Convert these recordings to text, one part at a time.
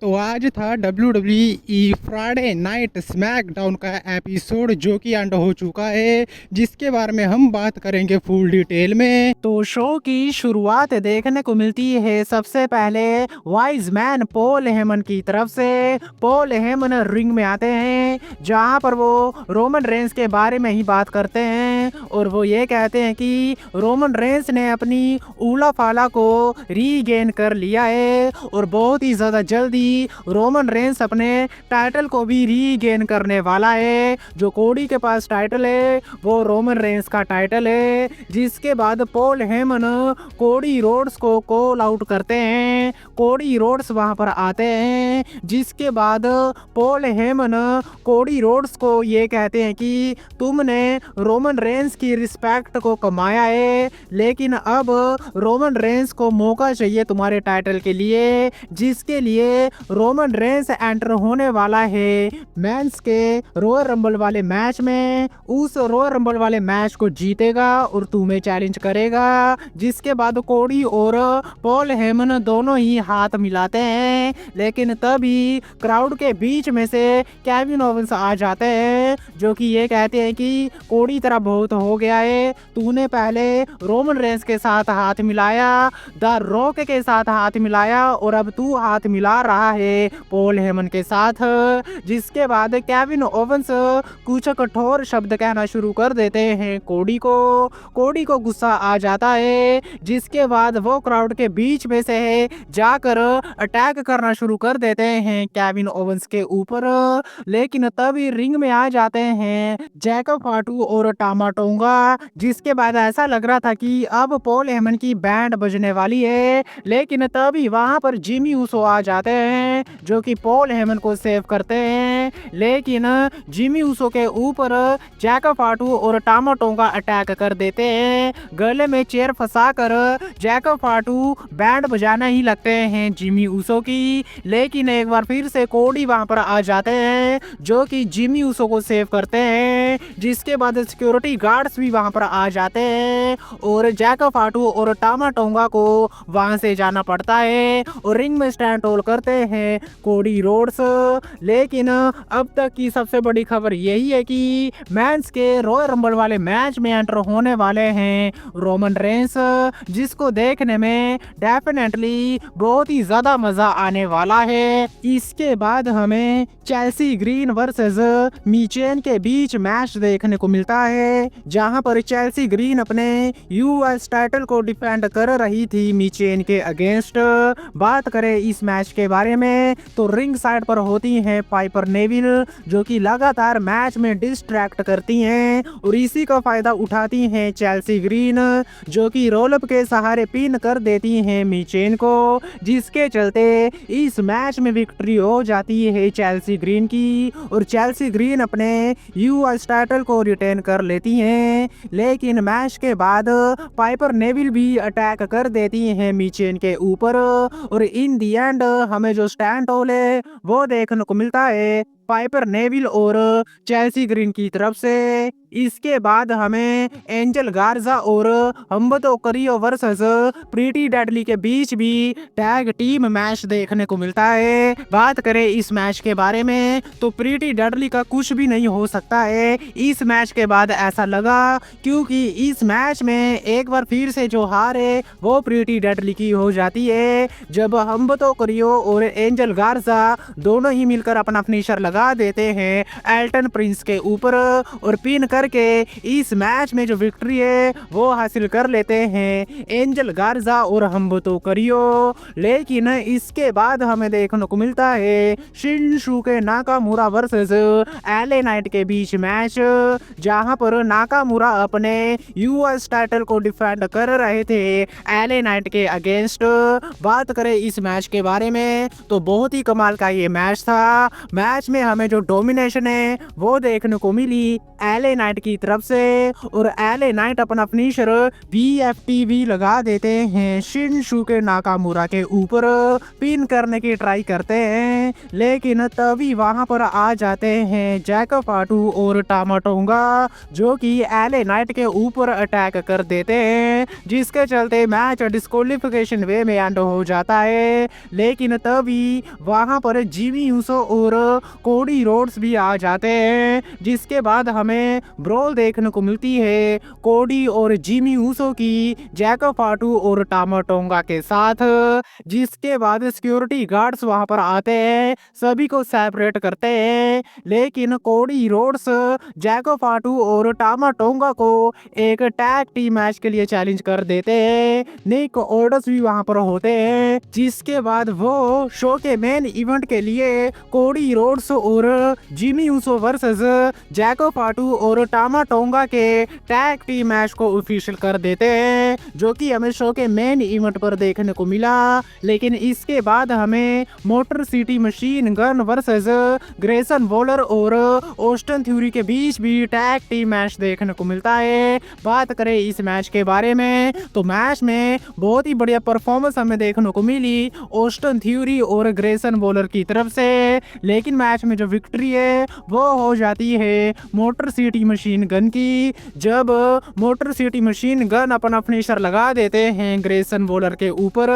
तो आज था WWE फ्राइडे नाइट स्मैकडाउन का एपिसोड जो कि एंड हो चुका है, जिसके बारे में हम बात करेंगे फुल डिटेल में। तो शो की शुरुआत देखने को मिलती है सबसे पहले वाइज मैन पॉल हेमन की तरफ से। पॉल हेमन रिंग में आते हैं जहां पर वो रोमन रेंस के बारे में ही बात करते हैं और वो ये कहते हैं कि रोमन रेंस ने अपनी ऊला फाला को रीगेन कर लिया है और बहुत ही ज़्यादा जल्दी रोमन रेंस अपने टाइटल को भी रीगेन करने वाला है। जो कोडी के पास टाइटल है वो रोमन रेंस का टाइटल है। जिसके बाद पॉल हेमन कोडी रोड्स को कॉल आउट करते हैं। कोडी रोड्स वहां पर आते हैं जिसके बाद पॉल हेमन कोडी रोड्स को ये कहते हैं कि तुमने रोमन रेंस की रिस्पेक्ट को कमाया है, लेकिन अब रोमन रेंस को मौका चाहिए तुम्हारे टाइटल के लिए, जिसके लिए रोमन रेंस एंटर होने वाला है मेंस के रॉयल रंबल वाले मैच में। उस रॉयल रंबल वाले मैच को जीतेगा और तुम्हें चैलेंज करेगा। जिसके बाद कोडी और पॉल हेमन दोनों ही हाथ मिलाते हैं, लेकिन तभी क्राउड के बीच में से केविन ओवेंस आ जाते हैं जो कि ये कहते हैं कि कोडी तेरा बहुत हो गया है, तूने पहले रोमन रेंस के साथ हाथ मिलाया, द रॉक के साथ हाथ मिलाया और अब तू हाथ मिला रहा है पॉल हेमन के साथ। जिसके बाद केविन ओवेंस कुछ कठोर शब्द कहना शुरू कर देते हैं कोडी को गुस्सा आ जाता है। जिसके बाद वो क्राउड के बीच में से जाकर अटैक करना शुरू कर देते हैं केविन ओवेंस के ऊपर। लेकिन तभी रिंग में आ जाते हैं जैकब फाटू और टामा टोंगा। जिसके बाद ऐसा लग रहा था कि अब पॉल हेमन की बैंड बजने वाली है, लेकिन तभी वहां पर जिमी ऊसो आ जाते हैं जो कि पॉल हेमन को सेव करते हैं। लेकिन जिमी ऊसो के ऊपर जैकब फाटू और टामा टोंगा अटैक कर देते हैं। गले में चेयर फंसाकर जैकब फाटू बैंड बजाना ही लगते हैं जिमी ऊसो की, लेकिन एक बार फिर से कोडी वहां पर आ जाते हैं जो कि जिमी ऊसो को सेव करते हैं। जिसके बाद सिक्योरिटी गार्ड्स भी वहां पर आ जाते हैं और जैकब फाटू और टामा टोंगा को वहां से जाना पड़ता है और रिंग में स्टैंड होल्ड करते हैं कोडी रोड्स। लेकिन अब तक की सबसे बड़ी खबर यही है कि मेंस के रॉयल रंबल वाले मैच में एंटर होने वाले हैं रोमन रेंस, जिसको देखने में डेफिनेटली बहुत ही ज्यादा मजा आने वाला है। इसके बाद हमें चेल्सी ग्रीन वर्सेस मीचेन के बीच मैच देखने को मिलता है जहां पर चेल्सी ग्रीन अपने यूएस टाइटल को डिफेंड कर रही थी मीचेन के अगेंस्ट। बात करें इस मैच के बारे में तो रिंग साइड पर होती हैं पाइपर नेविल जो कि लगातार मैच में डिस्ट्रैक्ट करती हैं और इसी का फायदा उठाती हैं चेल्सी ग्रीन जो कि रोलअप के सहारे पिन कर देती हैं मीचेन को, जिसके चलते इस मैच में विक्ट्री हो जाती है चेल्सी ग्रीन की और चेल्सी ग्रीन अपने यूएस टाइटल को रिटेन कर लेती हैं। लेकिन मैच के बाद पाइपर नेविल भी अटैक कर देती हैं मीचेन के ऊपर और इन दी एंड हमें जो स्टैंड होल है वो देखने को मिलता है पाइपर नेविल और चेल्सी ग्रीन की तरफ से। इसके बाद हमें एंजल गार्जा और हम्बतो करियो वर्सेस प्रीटी डेडली के बीच भी टैग टीम मैच देखने को मिलता है। बात करें इस मैच के बारे में तो प्रीटी डेडली का कुछ भी नहीं हो सकता है इस मैच के बाद ऐसा लगा, क्योंकि इस मैच में एक बार फिर से जो हार है वो प्रीटी डेडली की हो जाती है जब हम्बतो करियो और एंजल गार्जा दोनों ही मिलकर अपना फिनिशर लगा देते हैं एल्टन प्रिंस के ऊपर और पिन करके इस मैच में जो विक्ट्री है वो हासिल कर लेते हैं एंजल गार्जा और हम्बतो करियो। लेकिन इसके बाद हमें देखने को मिलता है शिनसुके नाकामुरा वर्सेस एले नाइट के बीच मैच जहां पर नाकामुरा अपने यूएस टाइटल को डिफेंड कर रहे थे एले नाइट के अगेंस्ट। बात करें इस मैच के बारे में तो बहुत ही कमाल का ये मैच था। मैच में हमें जो डोमिनेशन है वो देखने को मिली एले नाइट नाइट की तरफ से और एले नाइट अपना फिनिशर VFTV लगा देते हैं शिनशुके नाकामुरा के ऊपर, पिन करने की ट्राई करते हैं, लेकिन तभी वहां पर आ जाते हैं जैक फाटू और टामाटोंगा जो कि एले नाइट के ऊपर अटैक कर देते हैं, जिसके चलते मैच डिस्क्वालिफिकेशन वे में एंड हो जाता है। लेकिन तभी वहां पर जिमी यूसो और कोडी रोड्स भी आ जाते हैं, जिसके बाद हमें ब्रोल देखने को मिलती है कोडी और जिमी यूसो की जैक फाटू और टामाटोंगा के साथ, जिसके बाद सिक्योरिटी गार्ड्स वहां पर आते हैं, सभी को सेपरेट करते हैं, लेकिन कोडी रोड्स जैक फाटू और टामाटोंगा को एक टैग टीम मैच के लिए चैलेंज कर देते हैं। निक ऑर्डर्स भी वहां पर होते हैं, जिसके बाद वो शो के मेन इवेंट के लिए कोडी रोड्स और जिमी यूसो वर्सेस जैक फाटू और टामाटोंगा के टैग टीम मैच को ऑफिशियल कर देते हैं, जो कि हमें शो के मेन इवेंट पर देखने को मिला। लेकिन इसके बाद हमें motor city machine gun versus Grayson Waller और ऑस्टन थ्यूरी के बीच भी टैग टीम मैच देखने को मिलता है। बात करें इस मैच के बारे में तो मैच में बहुत ही बढ़िया परफॉर्मेंस हमें देखने को मिली ऑस्टन थ्यूरी और ग्रेसन वॉलर की तरफ से, लेकिन मैच में जो विक्ट्री है वो हो जाती है मोटर सिटी मशीन गन की, जब मोटर सिटी मशीन गन अपना फिनिशर लगा देते हैं ग्रेसन वॉलर के ऊपर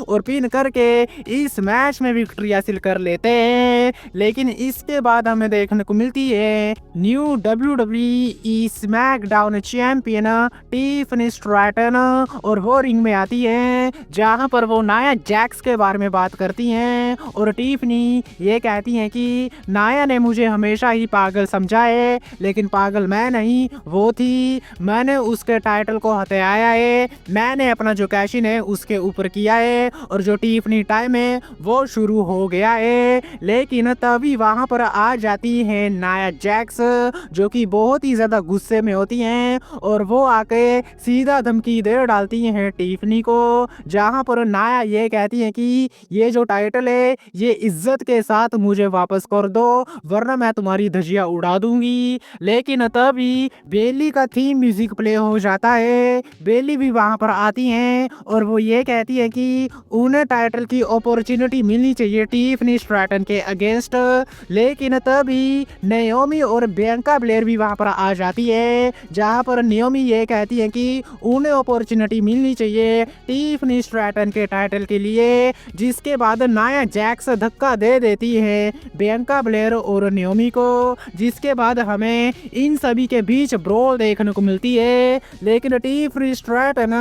और पिन करके इस मैच में विक्ट्री हासिल कर लेते हैं। लेकिन इसके बाद हमें देखने को मिलती है new WWE SmackDown champion Tiffany Stratton, और वो रिंग में आती है जहां पर वो नाया जैक्स के बारे में बात करती हैं और टिफनी ये कहती हैं कि नाया ने मुझे हमेशा ही पागल समझा है, लेकिन पागल मैं नहीं वो थी, मैंने उसके टाइटल को हथियाया है, मैंने अपना जो कैशिन है उसके ऊपर किया है और जो टिफनी टाइम है वो शुरू हो गया है। लेकिन तभी वहां पर आ जाती है नाया जैक्स जो कि बहुत ही ज्यादा गुस्से में होती हैं और वो आके सीधा धमकी दे डालती हैं टिफनी को, जहां पर नाया ये कहती है कि ये जो टाइटल है ये इज्जत के साथ मुझे वापस कर दो वरना मैं तुम्हारी धजिया उड़ा दूंगी। लेकिन तभी बेली का थीम म्यूजिक प्ले हो जाता है, बेली भी वहां पर आती हैं और वो ये कहती है कि उन्हें टाइटल की अपॉर्चुनिटी मिलनी चाहिए टिफनी स्ट्रैटन के अगेंस्ट। लेकिन तभी नाओमी और बियांका ब्लेयर भी वहां पर आ जाती है, जहां पर नाओमी ये कहती है कि उन्हें अपॉर्चुनिटी मिलनी चाहिए टिफनी स्ट्रैटन के टाइटल के लिए, जिसके बाद नाया जैक्स धक्का दे देती है बियांका ब्लेयर और नाओमी को, जिसके बाद हमें इन सभी के बीच ब्रोल देखने को मिलती है। लेकिन टिफनी स्ट्रैटन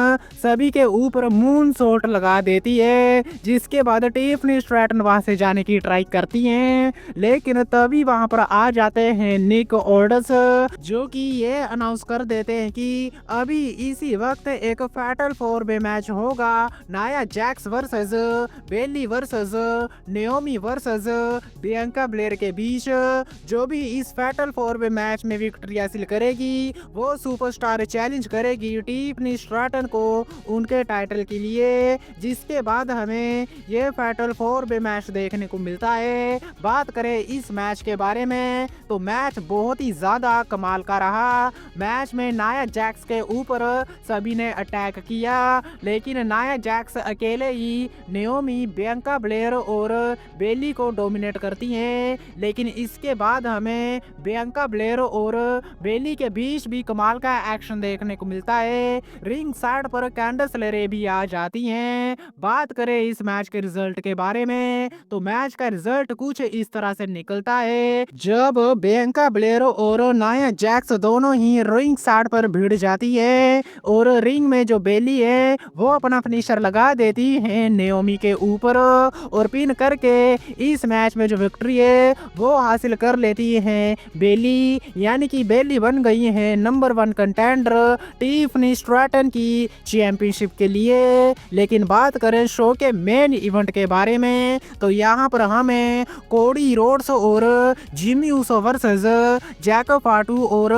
सभी के ऊपर मून शॉट लगा देती है, जिसके बाद टिफनी स्ट्रैटन वहां से जाने की ट्राई करती हैं, लेकिन तभी वहां पर आ जाते हैं निक ऑर्डर्स जो कि ये अनाउंस कर देते हैं कि अभी इसी वक्त एक फैटल 4-वे मैच होगा Nia Jax versus Bayley versus Naomi versus Bianca Belair के बीच। जो भी इस फैटल 4-वे मैच में विक्ट्री हासिल करेगी वो सुपरस्टार चैलेंज करेगी टिफनी स्ट्रैटन को उनके टाइटल के लिए, जिसके बाद हमें ये फैटल 4-वे मैच देखने को मिलता है। बात करें इस मैच के बारे में तो मैच बहुत ही ज्यादा कमाल का रहा। मैच में नाया जैक्स के ऊपर सभी ने अटैक किया, लेकिन नाया जैक्स अकेले ही नाओमी बियांका ब्लेयर और बेली को डोमिनेट करती हैं। लेकिन इसके बाद हमें बियांका ब्लेयर और बेली के बीच भी कमाल का एक्शन देखने को मिलता है। रिंग साइड पर कैंडस लेरे भी आ जाती हैं। बात करें इस मैच के रिजल्ट के बारे में तो मैच का रिजल्ट कुछ इस तरह से निकलता है, जब बियांका ब्लेयर और नाया जैक्स दोनों ही रिंग साइड पर भिड़ जाती है और रिंग में जो बेली है वो अपना फिनिशर लगा देती है नाओमी के ऊपर और पिन करके इस मैच में जो विक्ट्री है वो हासिल कर लेती है बेली, यानी कि बेली बन गई है नंबर 1 कंटेंडर टिफनी स्ट्रैटन की चैंपियनशिप के लिए। लेकिन बात करें शो के मेन इवेंट के बारे में तो यहाँ पर हमें कोडी रोड्स और जिमी यूसो वर्सेस जैक फाटू और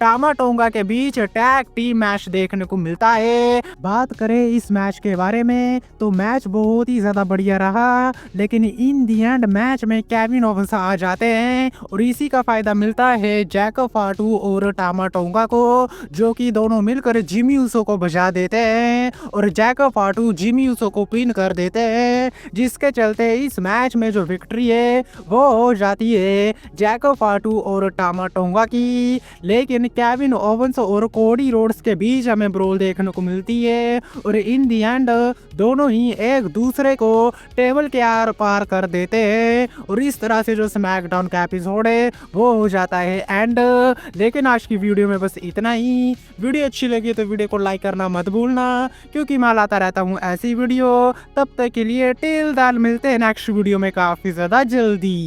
टामाटोंगा के बीच टैग टीम मैच देखने को मिलता है। बात करें इस मैच के बारे में तो मैच बहुत ही ज्यादा बढ़िया रहा, लेकिन इन दी एंड मैच में केविन ओवेंस आ जाते हैं और इसी का फायदा मिलता है जैक फाटू फाटू और टामा टोंगा को, जो कि दोनों मिलकर जिमी ऊसो को बजा देते हैं और जैको फाटू जिमी ऊसो को पिन कर देते हैं, जिसके चलते इस मैच में जो विक्ट्री है वो हो जाती है जैको फाटू और टामा टोंगा की। लेकिन केविन ओवेंस और कोडी रोड्स के बीच हमें ब्रोल देखने को मिलती है और इन दी एंड दोनों ही एक दूसरे को टेबल के आर पार कर देते हैं और इस तरह से जो स्मैकडाउन का एपिसोड है वो हो जाता है एंड। लेकिन आज की वीडियो में बस इतना ही। वीडियो अच्छी लगी तो वीडियो को लाइक करना मत भूलना, क्योंकि मैं लाता रहता हूँ ऐसी वीडियो। तब तक के लिए टिल दाल मिलते हैं नेक्स्ट वीडियो में काफी ज्यादा जल्दी।